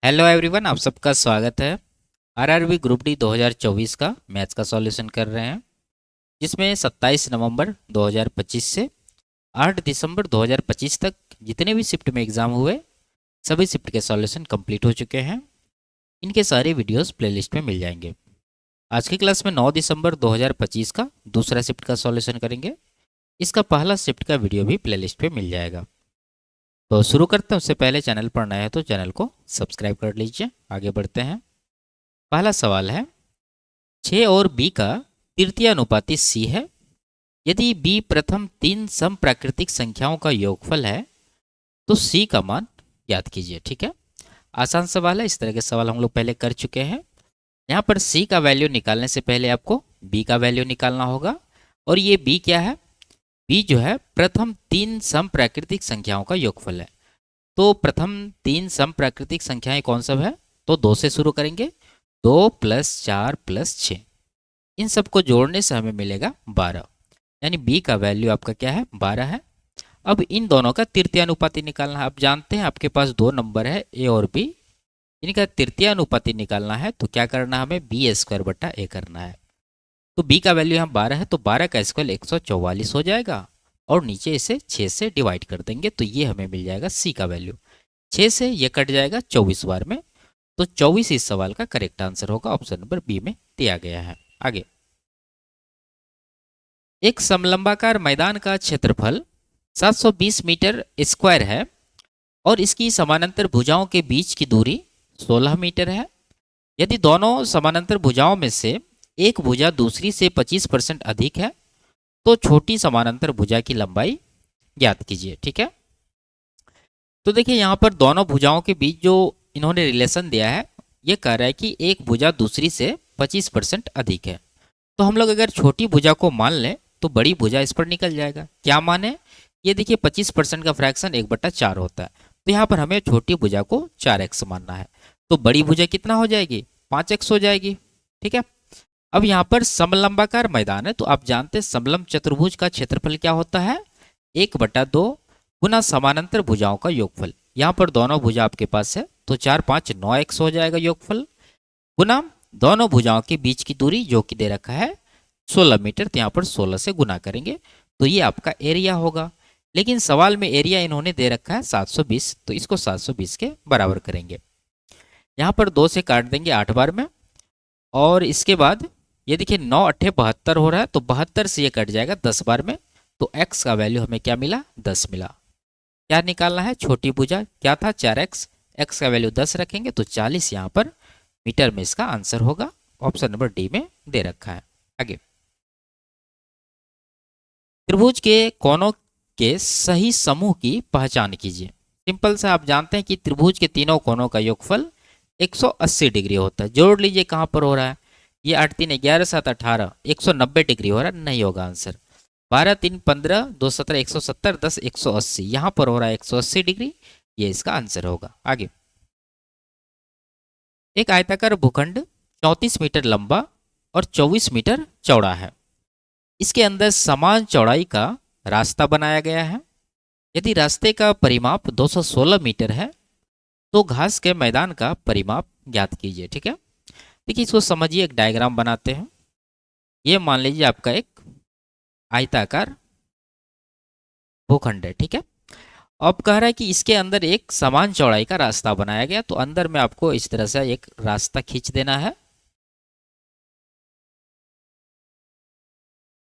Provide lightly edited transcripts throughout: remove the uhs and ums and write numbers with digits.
Hello everyone, आप सबका स्वागत है। आरआरबी ग्रुप डी 2024 का मैथ्स का सॉल्यूशन कर रहे हैं, जिसमें 27 नवंबर 2025 से 8 दिसंबर 2025 तक जितने भी शिफ्ट में एग्ज़ाम हुए सभी शिफ्ट के सॉल्यूशन कंप्लीट हो चुके हैं। इनके सारे वीडियोस प्लेलिस्ट में मिल जाएंगे। आज की क्लास में 9 दिसंबर 2025 का दूसरा शिफ्ट का सॉल्यूशन करेंगे। इसका पहला शिफ्ट का वीडियो भी प्लेलिस्ट पे मिल जाएगा। तो शुरू करते हैं। उससे पहले चैनल पर नए हैं तो चैनल को सब्सक्राइब कर लीजिए। आगे बढ़ते हैं। पहला सवाल है, 6 और b का तृतीय अनुपाती c है। यदि b प्रथम तीन समप्राकृतिक संख्याओं का योगफल है तो c का मान ज्ञात कीजिए। ठीक है, आसान सवाल है। इस तरह के सवाल हम लोग पहले कर चुके हैं। यहाँ पर c का वैल्यू निकालने से पहले आपको b का वैल्यू निकालना होगा। और ये b क्या है? b जो है प्रथम तीन समप्राकृतिक संख्याओं का योगफल है। तो प्रथम तीन समप्राकृतिक संख्याएं कौन सब है? तो 2 से शुरू करेंगे। 2 + 4 + 6, इन सबको जोड़ने से हमें मिलेगा 12, यानी b का वैल्यू आपका क्या है? 12 है। अब इन दोनों का तृतीय अनुपाती निकालना है। आप जानते हैं आपके पास दो नंबर है a और b, इनका तृतीय अनुपाती निकालना है तो क्या करना है? हमें b² / a करना है। तो b का वैल्यू यहाँ 12 है, तो 12 का स्क्वायर 144 हो जाएगा और नीचे इसे 6 से डिवाइड कर देंगे तो ये हमें मिल जाएगा c का वैल्यू। 6 से ये कट जाएगा 24 बार में, तो 24 इस सवाल का करेक्ट आंसर होगा। ऑप्शन नंबर बी में दिया गया है। आगे, एक समलंबाकार मैदान का क्षेत्रफल 720 मीटर स्क्वायर है और इसकी समानांतर भुजाओं के बीच की दूरी 16 मीटर है। यदि दोनों समानांतर भुजाओं में से एक भुजा दूसरी से 25% अधिक है तो छोटी समानांतर भुजा की लंबाई ज्ञात कीजिए। ठीक है, तो देखिए यहाँ पर दोनों भुजाओं के बीच जो इन्होंने रिलेशन दिया है, ये कह रहा है कि एक भुजा दूसरी से 25% अधिक है। तो हम लोग अगर छोटी भुजा को मान लें तो बड़ी भुजा इस पर निकल जाएगा। क्या माने? ये देखिए 25% का फ्रैक्शन 1/4 होता है, तो यहाँ पर हमें छोटी भुजा को 4x मानना है। तो बड़ी भुजा कितना हो जाएगी? 5x हो जाएगी। ठीक है, अब यहाँ पर समलंबाकार मैदान है तो आप जानते हैं समलंब चतुर्भुज का क्षेत्रफल क्या होता है? 1/2 गुना समानांतर भुजाओं का योगफल। यहाँ पर दोनों भुजा आपके पास है तो 4 5 9x हो जाएगा योगफल, गुना दोनों भुजाओं के बीच की दूरी जो कि दे रखा है 16 मीटर, तो यहाँ पर 16 से गुना करेंगे तो ये आपका एरिया होगा। लेकिन सवाल में एरिया इन्होंने दे रखा है 720, तो इसको 720 के बराबर करेंगे। यहाँ पर 2 से काट देंगे 8 बार में, और इसके बाद ये देखिए 9 8 72 हो रहा है, तो 72 से ये कट जाएगा 10 बार में, तो x का वैल्यू हमें क्या मिला? 10 मिला। क्या निकालना है? छोटी भुजा क्या था? 4x, x का वैल्यू 10 रखेंगे तो 40 यहाँ पर मीटर में इसका आंसर होगा। ऑप्शन नंबर डी में दे रखा है। आगे, त्रिभुज के कोनों के सही समूह की पहचान कीजिए। सिंपल सा, आप जानते हैं कि त्रिभुज के तीनों कोनों का योगफल 180 डिग्री होता है। जोड़ लीजिए कहाँ पर हो रहा है? ये 8 3 11 7 18 190 डिग्री हो रहा है, नहीं होगा आंसर। 12 3 15 2 17 170 10 180, यहाँ पर हो रहा है 180 डिग्री, ये इसका आंसर होगा। आगे, एक आयताकार भूखंड 34 मीटर लंबा और 24 मीटर चौड़ा है। इसके अंदर समान चौड़ाई का रास्ता बनाया गया है। यदि रास्ते का परिमाप 216 मीटर है तो घास के मैदान का परिमाप ज्ञात कीजिए। ठीक है, देखिए इसको समझिए, एक डायग्राम बनाते हैं। ये मान लीजिए आपका एक आयताकार भूखंड है। ठीक है, अब कह रहा है कि इसके अंदर एक समान चौड़ाई का रास्ता बनाया गया, तो अंदर में आपको इस तरह से एक रास्ता खींच देना है।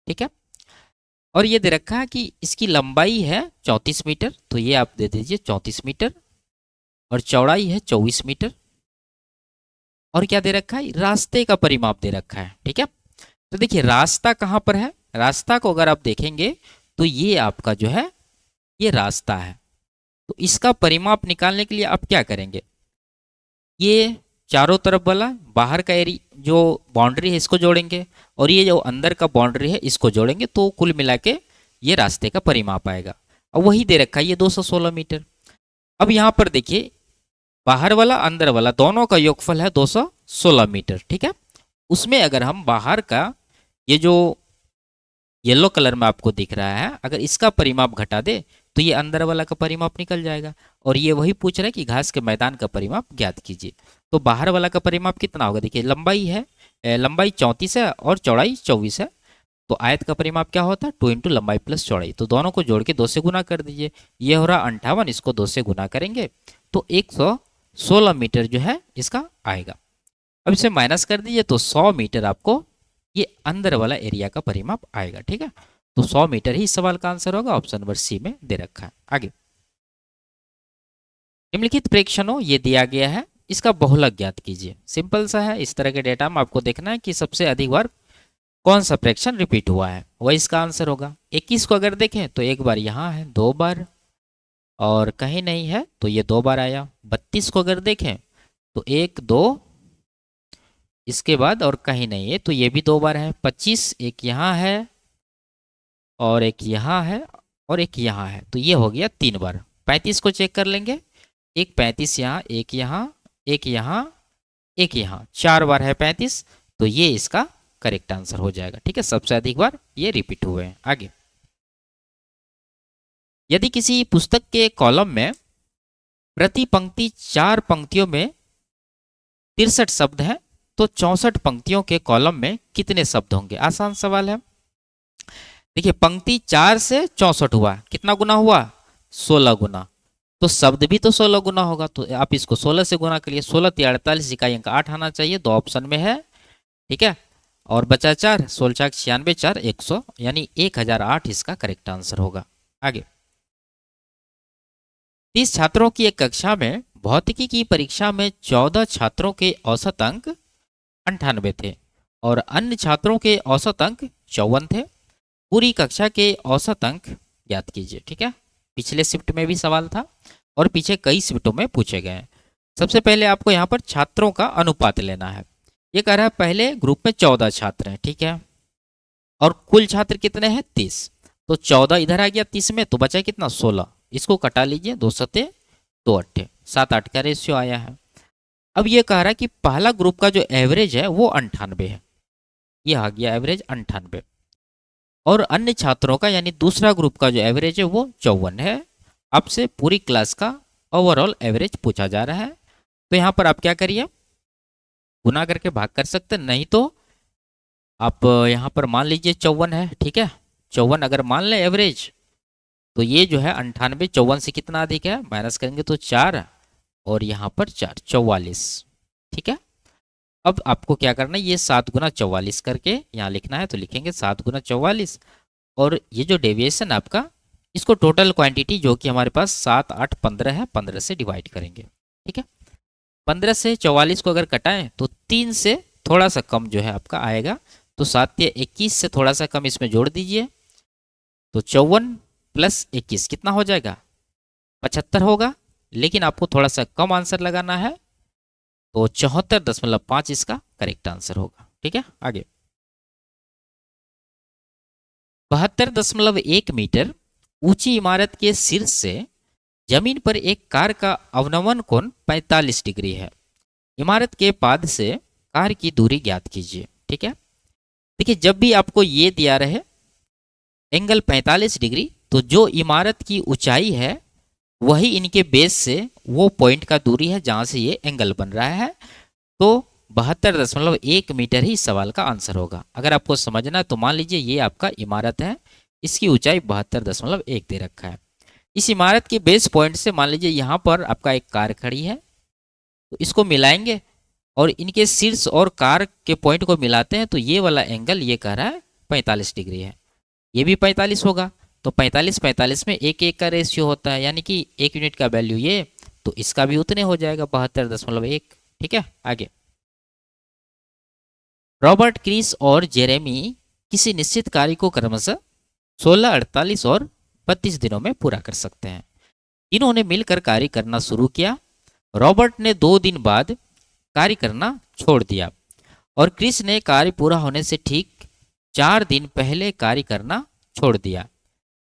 ठीक है, और ये दे रखा है कि इसकी लंबाई है 34 मीटर, तो ये आप दे दीजिए 34 मीटर, और चौड़ाई है 24 मीटर। और क्या दे रखा है? रास्ते का परिमाप दे रखा है। ठीक है, तो देखिए रास्ता कहाँ पर है? रास्ता को अगर आप देखेंगे तो ये आपका जो है ये रास्ता है। तो इसका परिमाप निकालने के लिए आप क्या करेंगे? ये चारों तरफ वाला बाहर का एरिया जो बाउंड्री है इसको जोड़ेंगे, और ये जो अंदर का बाउंड्री है इसको जोड़ेंगे, तो कुल मिला के ये रास्ते का परिमाप आएगा। अब वही दे रखा है ये 216 मीटर। अब यहाँ पर देखिए बाहर वाला अंदर वाला दोनों का योगफल है 216 मीटर। ठीक है, उसमें अगर हम बाहर का ये जो येलो कलर में आपको दिख रहा है, अगर इसका परिमाप घटा दे तो ये अंदर वाला का परिमाप निकल जाएगा। और ये वही पूछ रहा है कि घास के मैदान का परिमाप ज्ञात कीजिए। तो बाहर वाला का परिमाप कितना होगा, देखिए लंबाई है, लंबाई 34 है और चौड़ाई 24 है। तो आयत का परिमाप क्या होता है, 2 इंटू लंबाई प्लस चौड़ाई। तो दोनों को जोड़ के 2 से गुना कर दीजिए। ये हो रहा 58, इसको 2 से गुना करेंगे तो 116 मीटर जो है इसका आएगा। अब इसे माइनस कर दीजिए तो 100 मीटर आपको ये अंदर वाला एरिया का परिमाप आएगा। ठीक है, तो 100 मीटर ही इस सवाल का आंसर होगा। ऑप्शन नंबर सी में दे रखा है। आगे, निम्नलिखित प्रेक्षणों ये दिया गया है, इसका बहुलक ज्ञात कीजिए। सिंपल सा है, इस तरह के डेटा में आपको देखना है कि सबसे अधिक बार कौन सा प्रेक्षण रिपीट हुआ है, वही इसका आंसर होगा। 21 को अगर देखें तो एक बार यहाँ है, 2 बार और कहीं नहीं है तो ये 2 बार आया। 32 को अगर देखें तो 1 2 इसके बाद और कहीं नहीं है तो ये भी 2 बार है। 25 एक यहाँ है और एक यहाँ है और एक यहाँ है, तो ये हो गया 3 बार। 35 को चेक कर लेंगे, एक 35 यहाँ, एक यहाँ, एक यहाँ, एक यहाँ, 4 बार है 35, तो ये इसका करेक्ट आंसर हो जाएगा। ठीक है, सबसे अधिक बार ये रिपीट हुए हैं। आगे, यदि किसी पुस्तक के कॉलम में प्रति पंक्ति 4 पंक्तियों में 63 शब्द हैं तो 64 पंक्तियों के कॉलम में कितने शब्द होंगे। आसान सवाल है। देखिए पंक्ति 4 से 64 हुआ, कितना गुना हुआ, 16 गुना। तो शब्द भी तो 16 गुना होगा, तो आप इसको 16 से गुना करिए। 16 × 48 इकाई अंक 8 आना चाहिए, 2 ऑप्शन में है। ठीक है, और बचा 4, 16 × 96 4 100, यानी 1008 इसका करेक्ट आंसर होगा। आगे, 30 छात्रों की एक कक्षा में भौतिकी की परीक्षा में 14 छात्रों के औसत अंक 98 थे और अन्य छात्रों के औसत अंक 54 थे। पूरी कक्षा के औसत अंक ज्ञात कीजिए। ठीक है, पिछले शिफ्ट में भी सवाल था और पीछे कई शिफ्टों में पूछे गए हैं। सबसे पहले आपको यहाँ पर छात्रों का अनुपात लेना है। ये कह रहा है पहले ग्रुप में 14 छात्र हैं, ठीक है, और कुल छात्र कितने हैं, 30। तो 14 इधर आ गया 30 में, तो बचा कितना, 16। इसको कटा लीजिए, 2 सते 2 अट्ठे, 7 8 का रेशियो आया है। अब ये कह रहा है कि पहला ग्रुप का जो एवरेज है वो 98 है, ये आ गया एवरेज 98, और अन्य छात्रों का यानी दूसरा ग्रुप का जो एवरेज है वो 54 है। आपसे पूरी क्लास का ओवरऑल एवरेज पूछा जा रहा है, तो यहाँ पर आप क्या करिए, गुना करके भाग कर सकते हैं, नहीं तो आप यहाँ पर मान लीजिए 54 है। ठीक है, 54 अगर मान लें एवरेज, तो ये जो है 98 54 से कितना अधिक है, माइनस करेंगे तो 4 और यहाँ पर 4 44। ठीक है, अब आपको क्या करना है, ये 7 गुना 44 करके यहाँ लिखना है, तो लिखेंगे 7 गुना 44, और ये जो डेविएशन आपका, इसको टोटल क्वांटिटी जो कि हमारे पास 7 8 15 है, 15 से डिवाइड करेंगे। ठीक है, 15 से 44 को अगर कटाएं तो 3 से थोड़ा सा कम जो है आपका आएगा, तो 7 या 21 से थोड़ा सा कम इसमें जोड़ दीजिए, तो 54 + 21 कितना हो जाएगा, 75 होगा। लेकिन आपको थोड़ा सा कम आंसर लगाना है, तो 74.5 इसका करेक्ट आंसर होगा। ठीक है, आगे, 72.1 मीटर ऊंची इमारत के शीर्ष से जमीन पर एक कार का अवनमन कोण 45 डिग्री है। इमारत के पाद से कार की दूरी ज्ञात कीजिए। ठीक है, देखिए जब भी आपको ये दिया रहे एंगल 45 डिग्री, तो जो इमारत की ऊंचाई है वही इनके बेस से वो पॉइंट का दूरी है जहां से ये एंगल बन रहा है। तो 72.1 मीटर ही सवाल का आंसर होगा। अगर आपको समझना है तो मान लीजिए ये आपका इमारत है, इसकी ऊंचाई 72.1 दे रखा है। इस इमारत के बेस पॉइंट से मान लीजिए यहाँ पर आपका एक कार खड़ी है, तो इसको मिलाएंगे और इनके शीर्ष और कार के पॉइंट को मिलाते हैं, तो ये वाला एंगल ये कह रहा है 45 डिग्री है, ये भी 45 होगा। तो 45 45 में 1 1 का रेशियो होता है, यानी कि 1 यूनिट का वैल्यू ये, तो इसका भी उतने हो जाएगा 72.1। ठीक है, आगे, रॉबर्ट क्रिस और जेरेमी किसी निश्चित कार्य को क्रमशः 16 48 और 32 दिनों में पूरा कर सकते हैं। इन्होंने मिलकर कार्य करना शुरू किया। रॉबर्ट ने 2 दिन बाद कार्य करना छोड़ दिया और क्रिस ने कार्य पूरा होने से ठीक 4 दिन पहले कार्य करना छोड़ दिया।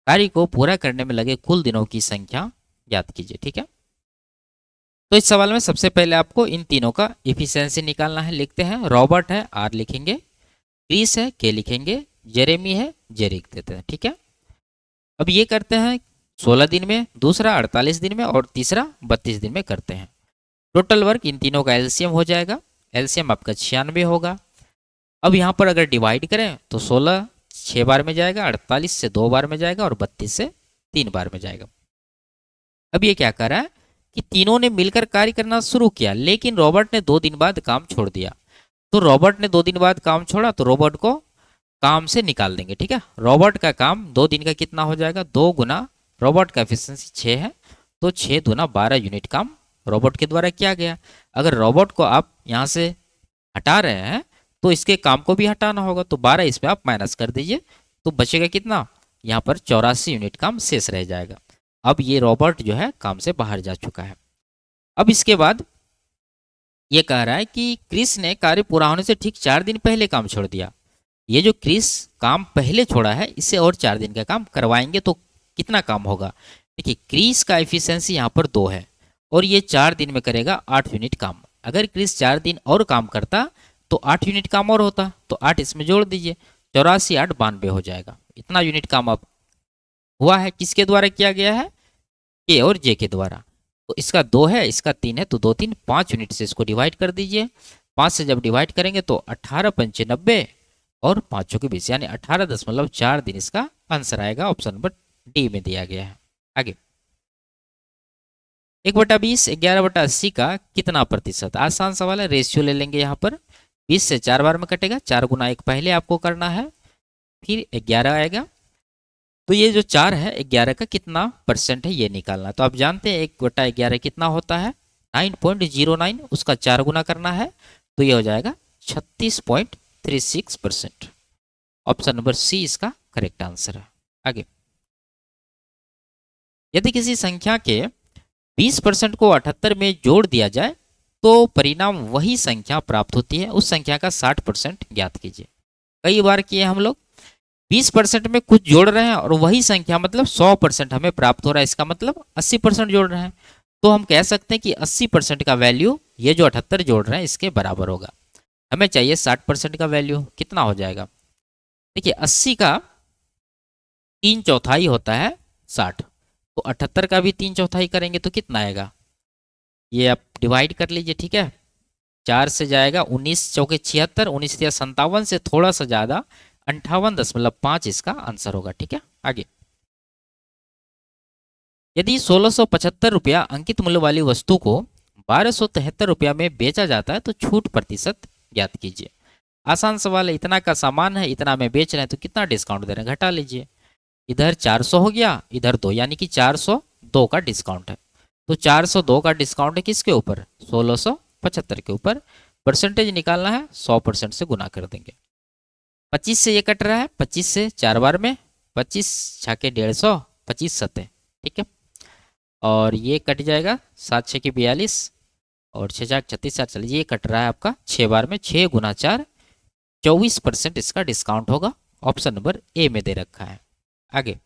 कार्य को पूरा करने में लगे कुल दिनों की संख्या ज्ञात कीजिए। ठीक है, तो इस सवाल में सबसे पहले आपको इन तीनों का इफिशियंसी निकालना है। लिखते हैं, रॉबर्ट है R लिखेंगे, क्रिस है K लिखेंगे, जेरेमी है जे लिख देते हैं। ठीक है, अब ये करते हैं 16 दिन में, दूसरा 48 दिन में और तीसरा 32 दिन में करते हैं। टोटल वर्क इन तीनों का एलसीएम हो जाएगा, एलसीएम आपका 96 होगा। अब यहाँ पर अगर डिवाइड करें तो 16 6 बार में जाएगा, 48 से 2 बार में जाएगा और 32 से 3 बार में जाएगा। अब ये क्या कर रहा है कि तीनों ने मिलकर कार्य करना शुरू किया, लेकिन रॉबर्ट ने 2 दिन बाद काम छोड़ दिया। तो रॉबर्ट ने 2 दिन बाद काम छोड़ा तो रॉबर्ट को काम से निकाल देंगे। ठीक है, रॉबर्ट का काम 2 दिन का कितना हो जाएगा, 2 गुना रॉबर्ट का एफिशिएंसी 6 है, तो 6 दूना 12 यूनिट काम रॉबर्ट के द्वारा किया गया। अगर रॉबर्ट को आप यहाँ से हटा रहे हैं तो इसके काम को भी हटाना होगा, तो 12 इसमें आप माइनस कर दीजिए, तो बचेगा कितना, यहाँ पर 84 यूनिट काम शेष रह जाएगा। अब ये रॉबर्ट जो है काम से बाहर जा चुका है। अब इसके बाद ये कह रहा है कि क्रिस ने कार्य पूरा होने से ठीक 4 दिन पहले काम छोड़ दिया। ये जो क्रिस काम पहले छोड़ा है, इससे और 4 दिन का काम करवाएंगे तो कितना काम होगा। देखिए, क्रिस का एफिशिएंसी यहाँ पर 2 है और ये 4 दिन में करेगा 8 यूनिट काम। अगर क्रिस 4 दिन और काम करता तो 8 यूनिट काम और होता, तो 8 इसमें जोड़ दीजिए, 84 8 92 हो जाएगा। इतना यूनिट काम अब हुआ है, किसके द्वारा किया गया है, के और जे के द्वारा। तो इसका 2 है, इसका 3 है, तो 2 3 5 यूनिट से इसको डिवाइड कर दीजिए। 5 से जब डिवाइड करेंगे तो 18 पंचे 90 और 5 के 20 यानी 18.4 दिन इसका आंसर आएगा। ऑप्शन नंबर डी में दिया गया है। आगे 1/20 11/80 का कितना प्रतिशत, आसान सवाल है। रेशियो ले लेंगे, यहाँ पर 20 से 4 बार में कटेगा, 4 गुना 1 पहले आपको करना है, फिर 11 आएगा। तो ये जो 4 है 11 का कितना परसेंट है ये निकालना। तो आप जानते हैं 1/11 कितना होता है, 9.09, उसका 4 गुना करना है, तो ये हो जाएगा 36.36%। ऑप्शन नंबर सी इसका करेक्ट आंसर है। आगे, यदि किसी संख्या के 20% को 78 में जोड़ दिया जाए तो परिणाम वही संख्या प्राप्त होती है, उस संख्या का 60% ज्ञात कीजिए। कई बार किए हम लोग, 20% में कुछ जोड़ रहे हैं और वही संख्या मतलब 100% हमें प्राप्त हो रहा है, इसका मतलब 80% जोड़ रहे हैं। तो हम कह सकते हैं कि 80% का वैल्यू ये जो 78 जोड़ रहे हैं इसके बराबर होगा। हमें चाहिए 60% का वैल्यू, कितना हो जाएगा। देखिए 80 का 3/4 होता है 60, तो 78 का भी 3/4 करेंगे तो कितना आएगा, ये आप डिवाइड कर लीजिए। ठीक है, 4 से जाएगा 19 चौके 76, 19 या 57 से थोड़ा सा ज़्यादा 58.5 इसका आंसर होगा। ठीक है, आगे, यदि 1675 रुपया अंकित मूल्य वाली वस्तु को 1273 रुपया में बेचा जाता है तो छूट प्रतिशत ज्ञात कीजिए। आसान सवाल है, इतना का सामान है, इतना में बेच रहे हैं, तो कितना डिस्काउंट दे रहे हैं, घटा लीजिए। इधर 400 हो गया, इधर 2, यानी कि 402 का डिस्काउंट है। तो 402 का डिस्काउंट है किसके ऊपर, 1675 के ऊपर। परसेंटेज निकालना है, 100% से गुना कर देंगे। 25 से ये कट रहा है, 25 से 4 बार में, 25 छाके 150, 25 सत्ते, ठीक है, और ये कट जाएगा 7 6 42 और 6 4 36 4 चलिए, ये कट रहा है आपका 6 बार में, 6 गुना 4 24% इसका डिस्काउंट होगा। ऑप्शन नंबर ए में दे रखा है। आगे,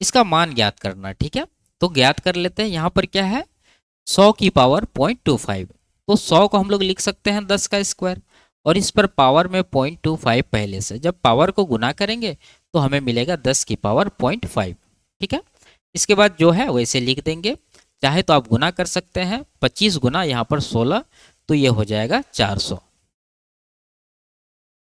इसका मान ज्ञात करना। ठीक है, तो ज्ञात कर लेते हैं। यहाँ पर क्या है, 100 की पावर 0.25, तो 100 को हम लोग लिख सकते हैं 10 का स्क्वायर, और इस पर पावर में 0.25 पहले से, जब पावर को गुना करेंगे तो हमें मिलेगा 10 की पावर 0.5। ठीक है, इसके बाद जो है वैसे लिख देंगे, चाहे तो आप गुना कर सकते हैं, 25 गुना यहाँ पर 16, तो ये हो जाएगा 400।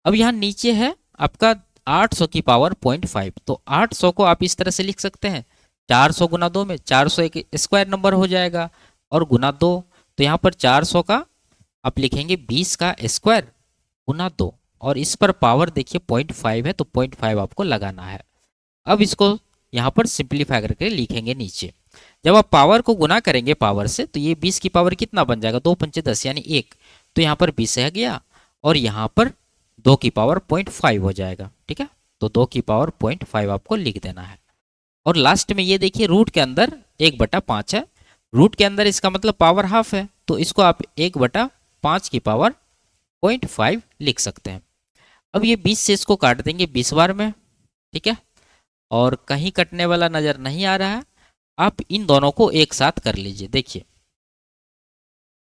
अब यहाँ नीचे है आपका 800 की पावर 0.5, तो 800 को आप इस तरह से लिख सकते हैं, 400 गुना 2 में, 400 एक स्क्वायर नंबर हो जाएगा और गुना 2, तो यहाँ पर 400 का आप लिखेंगे 20 का स्क्वायर गुना 2, और इस पर पावर देखिए 0.5 है, तो 0.5 आपको लगाना है। अब इसको यहाँ पर सिंप्लीफाई करके लिखेंगे नीचे। जब आप पावर को गुना करेंगे पावर से, तो ये 20 की पावर कितना बन जाएगा, 2 पंचे 10 यानी 1, तो यहाँ पर 20 है गया, और यहाँ पर 2 की पावर 0.5 हो जाएगा। ठीक है, तो 2 की पावर 0.5 आपको लिख देना है। और लास्ट में ये देखिए रूट के अंदर 1/5 है, रूट के अंदर इसका मतलब पावर हाफ है, तो इसको आप 1/5 की पावर 0.5 लिख सकते हैं। अब ये 20 से इसको काट देंगे 20 बार में। ठीक है, और कहीं कटने वाला नज़र नहीं आ रहा है, आप इन दोनों को एक साथ कर लीजिए। देखिए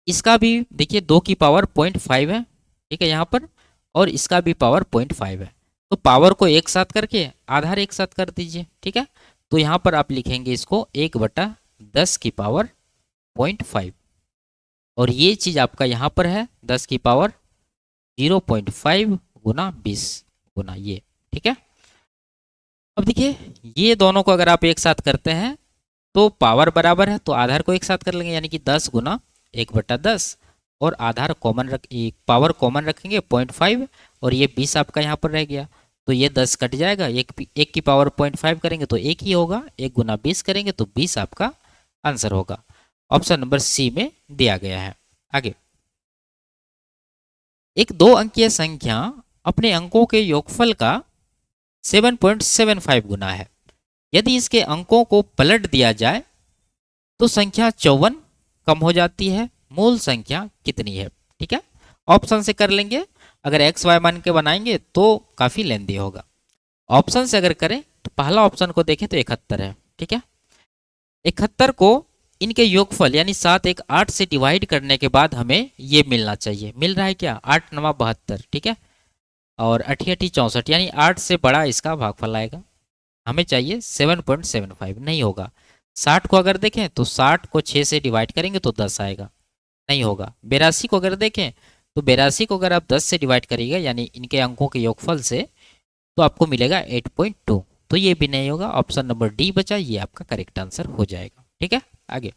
इसका भी देखिए 2 की पावर 0.5 है, ठीक है यहाँ पर, और इसका भी पावर 0.5 है, तो पावर को एक साथ करके आधार एक साथ कर दीजिए। ठीक है, तो यहाँ पर आप लिखेंगे इसको 1/10 की पावर 0.5, और ये चीज़ आपका यहाँ पर है 10 की पावर 0.5 गुना 20 गुना ये, ठीक है। अब देखिए ये दोनों को अगर आप एक साथ करते हैं तो पावर बराबर है, तो आधार को एक साथ कर लेंगे, यानी कि 10 गुना 1/10, और आधार कॉमन पावर कॉमन रखेंगे 0.5, और ये 20 आपका यहाँ पर रह गया, तो ये 10 कट जाएगा, एक की पावर 0.5 करेंगे तो एक ही होगा, 1 गुना 20 करेंगे तो 20 आपका आंसर होगा। ऑप्शन नंबर सी में दिया गया है। आगे, एक 2 अंकीय संख्या अपने अंकों के योगफल का 7.75 गुना है। यदि इसके अंकों को पलट दिया जाए तो संख्या 54 कम हो जाती है, मूल संख्या कितनी है? ठीक है, ऑप्शन से कर लेंगे। अगर एक्स वाई मान के बनाएंगे तो काफ़ी लेंदी होगा। ऑप्शन से अगर करें तो पहला ऑप्शन को देखें तो 71 है, ठीक है। 71 को इनके योगफल यानी 7 1 8 से डिवाइड करने के बाद हमें ये मिलना चाहिए। मिल रहा है क्या? 8 9 72, ठीक है, और 8 8 64, यानी 8 से बड़ा इसका भागफल आएगा। हमें चाहिए 7.75, नहीं होगा। 60 को अगर देखें तो 60 को 6 से डिवाइड करेंगे तो 10 आएगा, नहीं होगा। 82 को अगर देखें तो 82 को अगर आप 10 से डिवाइड करिएगा यानी इनके अंकों के योगफल से, तो आपको मिलेगा 8.2, तो ये भी नहीं होगा। ऑप्शन नंबर डी बचा, ये आपका करेक्ट आंसर हो जाएगा। ठीक है, आगे।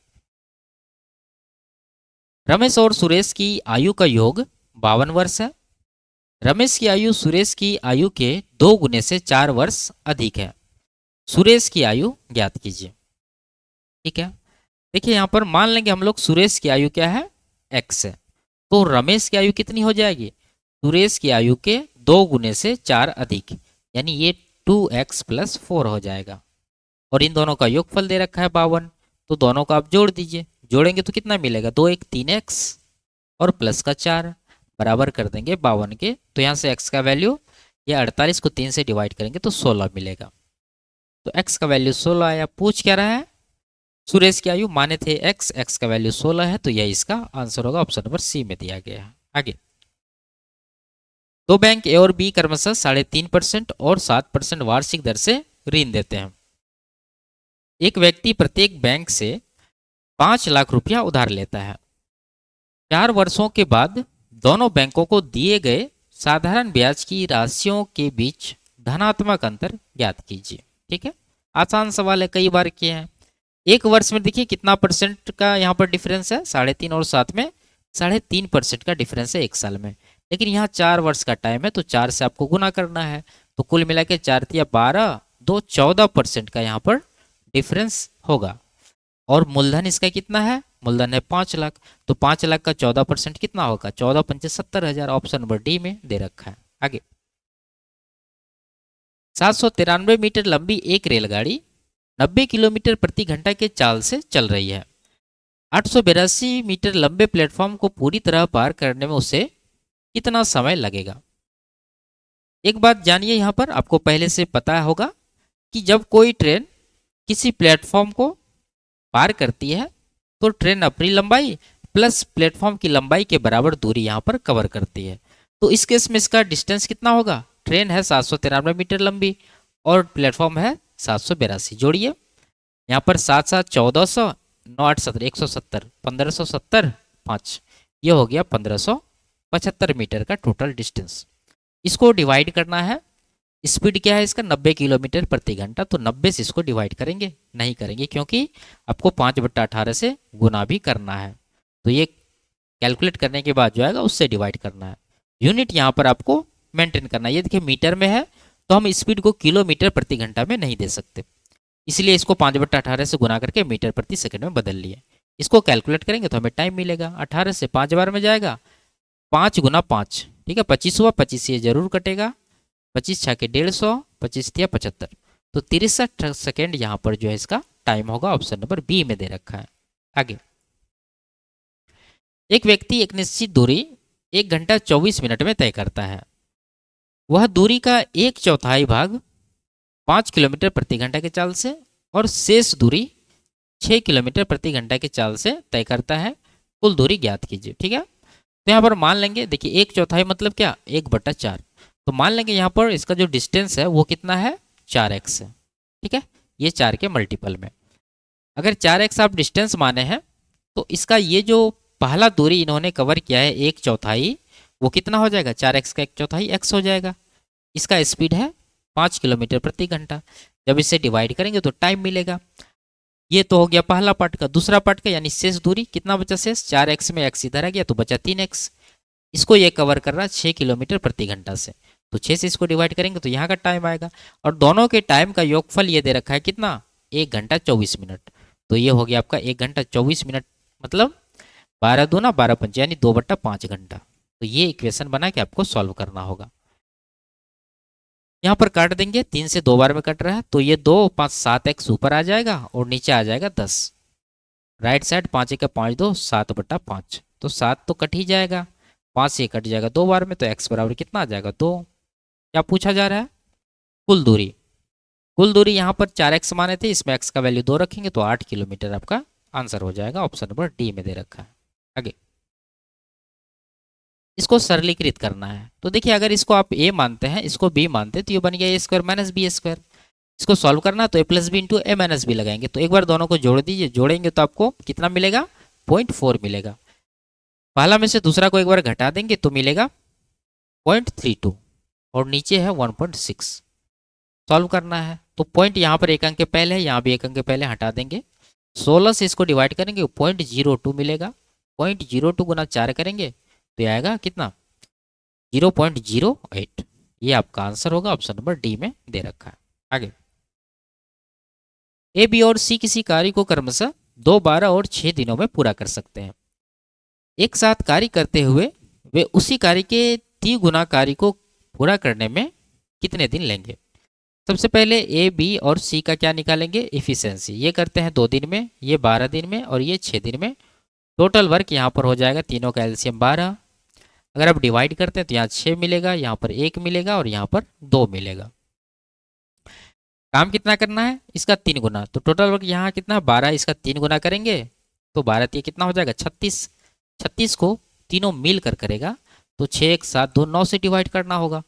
रमेश और सुरेश की आयु का योग 52 वर्ष है। रमेश की आयु सुरेश की आयु के 2 गुने से 4 वर्ष अधिक है। सुरेश की आयु ज्ञात कीजिए। ठीक है, देखिए यहाँ पर मान लेंगे हम लोग सुरेश की आयु क्या है? x है, तो रमेश की आयु कितनी हो जाएगी? सुरेश की आयु के 2 गुने से 4 अधिक, यानी ये 2x + 4 हो जाएगा। और इन दोनों का योगफल दे रखा है 52, तो दोनों को आप जोड़ दीजिए। जोड़ेंगे तो कितना मिलेगा? 2 1 3x और प्लस का 4 बराबर कर देंगे 52 के। तो यहाँ से x का वैल्यू, या 48 को 3 से डिवाइड करेंगे तो 16 मिलेगा। तो x का वैल्यू 16 आया। पूछ क्या रहा है? सुरेश की आयु माने थे x का वैल्यू 16 है, तो यह इसका आंसर होगा। ऑप्शन नंबर सी में दिया गया है। आगे, 2 बैंक ए और बी क्रमशः 3.5% और 7% वार्षिक दर से ऋण देते हैं। एक व्यक्ति प्रत्येक बैंक से 5 लाख रुपया उधार लेता है। 4 वर्षों के बाद दोनों बैंकों को दिए गए साधारण ब्याज की राशियों के बीच धनात्मक अंतर ज्ञात कीजिए। ठीक है, आसान सवाल है, कई बार किए हैं। एक वर्ष में देखिए कितना परसेंट का यहाँ पर डिफरेंस है? 3.5 और 7 में 3.5% का डिफरेंस है एक साल में। लेकिन यहाँ 4 वर्ष का टाइम है, तो 4 से आपको गुना करना है, तो कुल मिला के 4 × 12 2 14% का यहाँ पर डिफरेंस होगा। और मूलधन इसका कितना है? मूलधन है 5 लाख, तो 5 लाख का 14% कितना होगा? 14 पंचे 70,000। ऑप्शन नंबर डी में दे रखा है। आगे, 793 मीटर लंबी एक रेलगाड़ी 90 किलोमीटर प्रति घंटा के चाल से चल रही है। 882 मीटर लंबे प्लेटफॉर्म को पूरी तरह पार करने में उसे कितना समय लगेगा? एक बात जानिए, यहाँ पर आपको पहले से पता होगा कि जब कोई ट्रेन किसी प्लेटफॉर्म को पार करती है तो ट्रेन अपनी लंबाई प्लस प्लेटफॉर्म की लंबाई के बराबर दूरी यहाँ पर कवर करती है। तो इस केस में इसका डिस्टेंस कितना होगा? ट्रेन है 793 मीटर लंबी और प्लेटफॉर्म है 782। जोड़िए, यहाँ पर 7 7 1400 9 8 17 170 1570 5, ये हो गया 1575 मीटर का टोटल डिस्टेंस। इसको डिवाइड करना है। स्पीड क्या है इसका? 90 किलोमीटर प्रति घंटा, तो 90 से इसको डिवाइड करेंगे? नहीं करेंगे, क्योंकि आपको 5/18 से गुना भी करना है। तो ये कैलकुलेट करने के बाद जो आएगा उससे डिवाइड करना है। यूनिट यहाँ पर आपको मेंटेन करना है। ये देखिए मीटर में है, तो हम स्पीड को किलोमीटर प्रति घंटा में नहीं दे सकते, इसलिए इसको 5/18 से गुना करके मीटर प्रति सेकंड में बदल लिए। इसको कैलकुलेट करेंगे तो हमें टाइम मिलेगा। 18 से 5 बार में जाएगा, 5 × 5, ठीक है, 25 हुआ, 25 ये जरूर कटेगा, 25 × 6 = 150, 25 × 75, तो 63 सेकेंड यहाँ पर जो है इसका टाइम होगा। ऑप्शन नंबर बी में दे रखा है। आगे, एक व्यक्ति एक निश्चित दूरी 1 घंटा 24 मिनट में तय करता है। वह दूरी का 1/4 भाग 5 किलोमीटर प्रति घंटा के चाल से और शेष दूरी 6 किलोमीटर प्रति घंटा के चाल से तय करता है। कुल दूरी ज्ञात कीजिए। ठीक है, तो यहाँ पर मान लेंगे, देखिए 1/4 मतलब क्या? 1/4, तो मान लेंगे यहाँ पर इसका जो डिस्टेंस है वो कितना है? 4x है। ठीक है, ये 4 के मल्टीपल में। अगर 4x आप डिस्टेंस माने हैं तो इसका ये जो पहला दूरी इन्होंने कवर किया है 1/4, वो कितना हो जाएगा, 4x का 1/4 x हो जाएगा। इसका स्पीड है 5 किलोमीटर प्रति घंटा। जब इसे डिवाइड करेंगे तो टाइम मिलेगा। ये तो हो गया पहला पार्ट का। दूसरा पार्ट का यानी शेष दूरी कितना बचा, शेष 4x में x इधर आ गया तो बचा 3x। इसको ये कवर कर रहा है 6 किलोमीटर प्रति घंटा से, तो 6 से इसको डिवाइड करेंगे तो यहाँ का टाइम आएगा। और दोनों के टाइम का योगफल ये दे रखा है कितना, 1 घंटा 24 मिनट। तो ये हो गया आपका 1 घंटा 24 मिनट, मतलब 12 दूना 12 पंच यानी 2/5 घंटा। तो ये इक्वेशन बना के आपको सॉल्व करना होगा। यहाँ पर काट देंगे, 3 से 2 बार में कट रहा है तो ये 2 5 7x ऊपर आ जाएगा और नीचे आ जाएगा 10। राइट साइड 5 1 5 2 7/5, तो 7 तो कट ही जाएगा, 5 से कट जाएगा 2 बार में, तो x बराबर कितना आ जाएगा 2। क्या पूछा जा रहा है, कुल दूरी। कुल दूरी यहाँ पर 4x माने थे, इसमें x का वैल्यू 2 रखेंगे तो 8 किलोमीटर आपका आंसर हो जाएगा। ऑप्शन नंबर डी में दे रखा है। आगे इसको सरलीकृत करना है, तो देखिए अगर इसको आप a मानते हैं, इसको b मानते हैं, तो ये बन गया a² माइनस b²। इसको सॉल्व करना तो a plus B into a minus B लगाएंगे, तो एक बार दोनों को जोड़ दीजिए, जोड़ेंगे तो आपको कितना मिलेगा, 0.4 मिलेगा। पहला में से दूसरा को एक बार घटा देंगे तो मिलेगा 0.32 और नीचे है 1.6। सॉल्व करना है तो पॉइंट यहाँ पर एक अंक के पहले है, यहाँ भी एक अंक के पहले हटा देंगे। 16 से इसको डिवाइड करेंगे 0.02 मिलेगा। 0.02 गुना 4 करेंगे तो ये आएगा कितना, 0.08। ये आपका आंसर होगा, ऑप्शन नंबर डी में दे रखा है। आगे ए बी और सी किसी कार्य को क्रमशः 2 12 और 6 दिनों में पूरा कर सकते हैं। एक साथ कार्य करते हुए वे उसी कार्य के 3 गुना कार्य को पूरा करने में कितने दिन लेंगे। सबसे पहले ए बी और सी का क्या निकालेंगे, इफिशियंसी। ये करते हैं 2 दिन में, ये 12 दिन में और ये 6 दिन में। टोटल वर्क यहाँ पर हो जाएगा, तीनों का एलसीएम 12। अगर आप डिवाइड करते हैं तो यहाँ 6 मिलेगा, यहाँ पर 1 मिलेगा और यहाँ पर 2 मिलेगा। काम कितना करना है, इसका 3 गुना। तो टोटल वर्क यहाँ कितना 12, इसका 3 गुना करेंगे तो 12 3 कितना हो जाएगा 36। 36 को तीनों मिल कर करेगा तो 6 1 7 2 9 से डिवाइड करना होगा।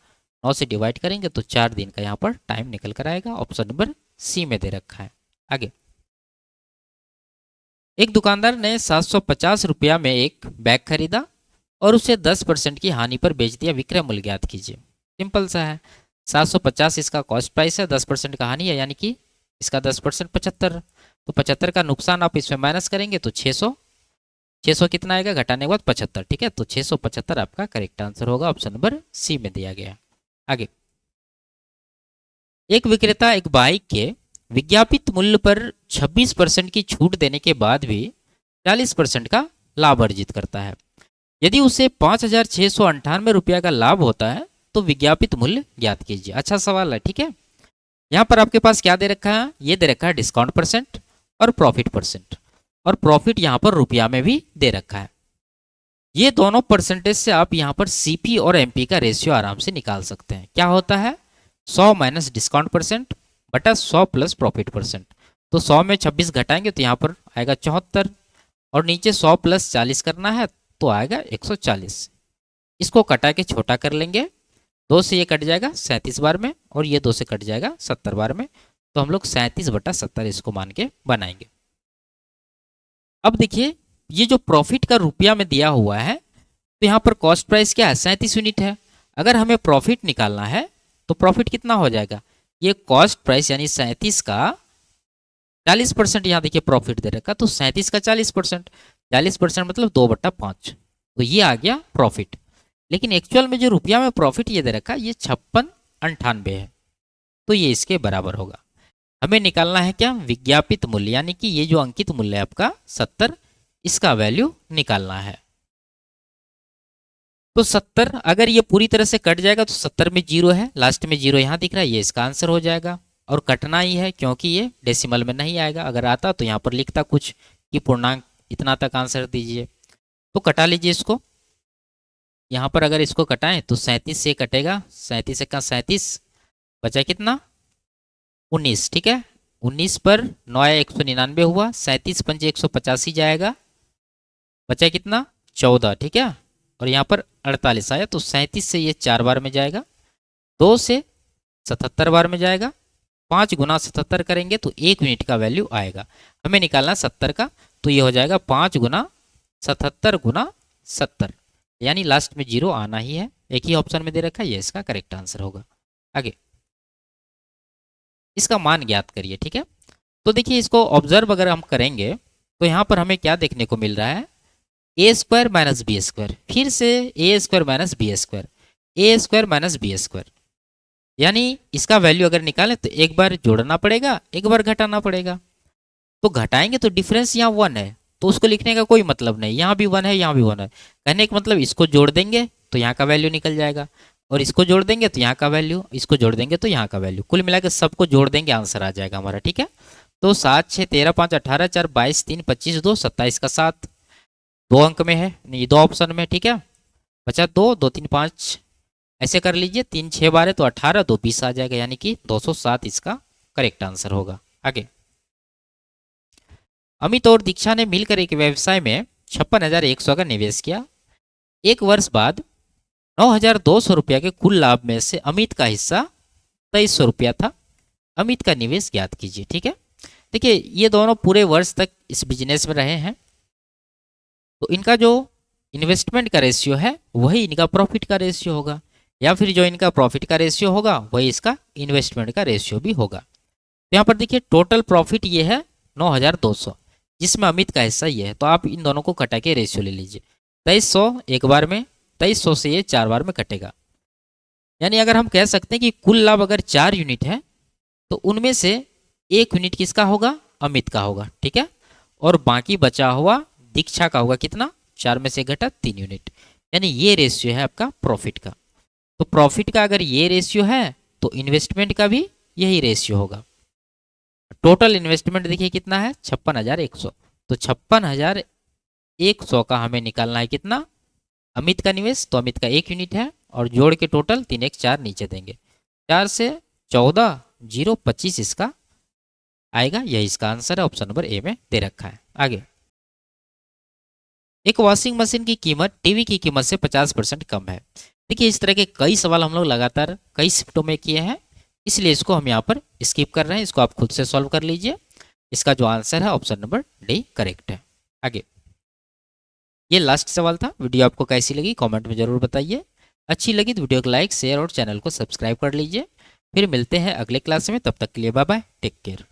9 से डिवाइड करेंगे तो 4 दिन का यहाँ पर टाइम निकल कर आएगा। ऑप्शन नंबर सी में दे रखा है। आगे एक दुकानदार ने 750 रुपया में एक बैग खरीदा और उसे 10% की हानि पर बेच दिया। विक्रय मूल्य ज्ञात कीजिए। सिंपल सा है, 750 इसका कॉस्ट प्राइस है, 10% का हानि है यानी कि इसका 10% 75। तो 75 का नुकसान आप इसमें माइनस करेंगे तो 600। 600 कितना आएगा घटाने के बाद 75, ठीक है। तो 675 आपका करेक्ट आंसर होगा, ऑप्शन नंबर सी में दिया गया। आगे एक विक्रेता एक बाइक के विज्ञापित मूल्य पर 26% की छूट देने के बाद भी 40% का लाभ अर्जित करता है। यदि उसे 5,698 रुपया का लाभ होता है तो विज्ञापित मूल्य ज्ञात कीजिए। अच्छा सवाल है, ठीक है। यहाँ पर आपके पास क्या दे रखा है, ये दे रखा है डिस्काउंट परसेंट और प्रॉफिट परसेंट, और प्रॉफिट यहाँ पर रुपया में भी दे रखा है। ये दोनों परसेंटेज से आप यहाँ पर सीपी और एमपी का रेशियो आराम से निकाल सकते हैं। क्या होता है, 100 माइनस डिस्काउंट परसेंट बटा 100 प्लस प्रॉफिट परसेंट। तो 100 में 26 घटाएंगे तो यहाँ पर आएगा 74 और नीचे 100 प्लस 40 करना है तो आएगा 140। इसको कटा के छोटा कर लेंगे, 2 से ये कट जाएगा 37 बार में और ये 2 से कट जाएगा 70 बार में। तो हम लोग 37/70 इसको मान के बनाएंगे। अब देखिए ये जो प्रॉफिट का रुपया में दिया हुआ है तो यहाँ पर कॉस्ट प्राइस क्या है, 37 यूनिट है। अगर हमें प्रॉफिट निकालना है तो प्रॉफिट कितना हो जाएगा, ये कॉस्ट प्राइस यानी 37 का 40%। यहाँ देखिए प्रॉफिट दे रखा, तो 37 का 40%, 40% मतलब 2/5। तो ये आ गया प्रॉफिट। लेकिन एक्चुअल में जो रुपया में प्रॉफिट ये दे रखा ये 5698 है, तो ये इसके बराबर होगा। हमें निकालना है क्या, विज्ञापित मूल्य, यानी कि ये जो अंकित मूल्य है आपका 70, इसका वैल्यू निकालना है। तो 70 अगर ये पूरी तरह से कट जाएगा तो 70 में 0 है, लास्ट में 0 यहाँ दिख रहा है, ये इसका आंसर हो जाएगा। और कटना ही है क्योंकि ये डेसिमल में नहीं आएगा। अगर आता तो यहाँ पर लिखता कुछ कि पूर्णांक इतना तक आंसर दीजिए। तो कटा लीजिए इसको। यहाँ पर अगर इसको कटाएं तो 37 से कटेगा, 37 का 37 बचा कितना 19, ठीक है। 19 पर 9 199 हुआ, 37 पंजे 185 जाएगा, बचा कितना 14, ठीक है। और यहाँ पर 48 आया तो 37 से ये 4 बार में जाएगा, 2 से 77 बार में जाएगा, 5 गुना 77 करेंगे तो 1 यूनिट का वैल्यू आएगा। हमें निकालना 70 का, तो ये हो जाएगा 5 गुना 77 गुना 70, यानी लास्ट में 0 आना ही है। एक ही ऑप्शन में दे रखा है, ये इसका करेक्ट आंसर होगा। आगे इसका मान ज्ञात करिए। ठीक है, तो देखिए इसको ऑब्जर्व अगर हम करेंगे तो यहाँ पर हमें क्या देखने को मिल रहा है, ए स्क्वायर माइनस बी स्क्वायर, फिर से ए स्क्वायर माइनस बी स्क्वायर, ए स्क्वायर माइनस बी स्क्वायर, यानी इसका वैल्यू अगर निकालें तो एक बार जोड़ना पड़ेगा, एक बार घटाना पड़ेगा। तो घटाएंगे तो डिफरेंस यहाँ 1 है, तो उसको लिखने का कोई मतलब नहीं, यहाँ भी 1 है, यहाँ भी 1 है। कहने का मतलब इसको जोड़ देंगे तो यहाँ का वैल्यू निकल जाएगा, और इसको जोड़ देंगे तो यहाँ का वैल्यू, इसको जोड़ देंगे तो यहाँ का वैल्यू, कुल मिलाकर सबको जोड़ देंगे, आंसर आ जाएगा हमारा। ठीक है, तो 7 6 13 5 18 4 22 3 25 2 27 का 7 2 अंक में है, नहीं 2 ऑप्शन में। ठीक है, बचा 2 2 3 5, ऐसे कर लीजिए, 3 6 12 तो 18 2 20 आ जाएगा, यानी कि 207 इसका करेक्ट आंसर होगा। आगे अमित और दीक्षा ने मिलकर एक व्यवसाय में 56,100 का निवेश किया। एक वर्ष बाद 9,200 रुपया के कुल लाभ में से अमित का हिस्सा 2,300 रुपया था। अमित का निवेश ज्ञात कीजिए। ठीक है, देखिए ये दोनों पूरे वर्ष तक इस बिजनेस में रहे हैं, तो इनका जो इन्वेस्टमेंट का रेशियो है वही इनका प्रॉफिट का रेशियो होगा, या फिर जो इनका प्रॉफिट का रेशियो होगा वही इसका इन्वेस्टमेंट का रेशियो भी होगा। तो यहाँ पर देखिए टोटल प्रॉफिट ये है 9,200, जिसमें अमित का हिस्सा ये है, तो आप इन दोनों को कटा के रेशियो ले लीजिए। 2,300 एक बार में, 2,300 से ये 4 बार में कटेगा, यानी अगर हम कह सकते हैं कि कुल लाभ अगर 4 यूनिट है तो उनमें से 1 यूनिट किसका होगा, अमित का होगा। ठीक है, और बाकी बचा हुआ दीक्षा का होगा, कितना, 4 में से घटा 3 यूनिट, यानी ये रेशियो है आपका प्रॉफिट का। तो प्रॉफिट का अगर ये रेशियो है तो इन्वेस्टमेंट का भी यही रेशियो होगा। टोटल इन्वेस्टमेंट देखिए कितना है, 56,100, तो 56,100 का हमें निकालना है कितना, अमित का निवेश, तो अमित का 1 यूनिट है, और जोड़ के टोटल 3 1 4 नीचे देंगे, 4 से 14 0 25 इसका आएगा, यही इसका आंसर है, ऑप्शन नंबर ए में दे रखा है। आगे एक वॉशिंग मशीन की कीमत टीवी की कीमत से 50% कम है। देखिए इस तरह के कई सवाल हम लोग लगातार कई शिफ्टों में किए हैं, इसलिए इसको हम यहाँ पर स्किप कर रहे हैं, इसको आप खुद से सॉल्व कर लीजिए। इसका जो आंसर है ऑप्शन नंबर डी करेक्ट है। आगे ये लास्ट सवाल था। वीडियो आपको कैसी लगी कमेंट में जरूर बताइए, अच्छी लगी तो वीडियो को लाइक शेयर और चैनल को सब्सक्राइब कर लीजिए। फिर मिलते हैं अगले क्लास में, तब तक के लिए बाय बाय, टेक केयर।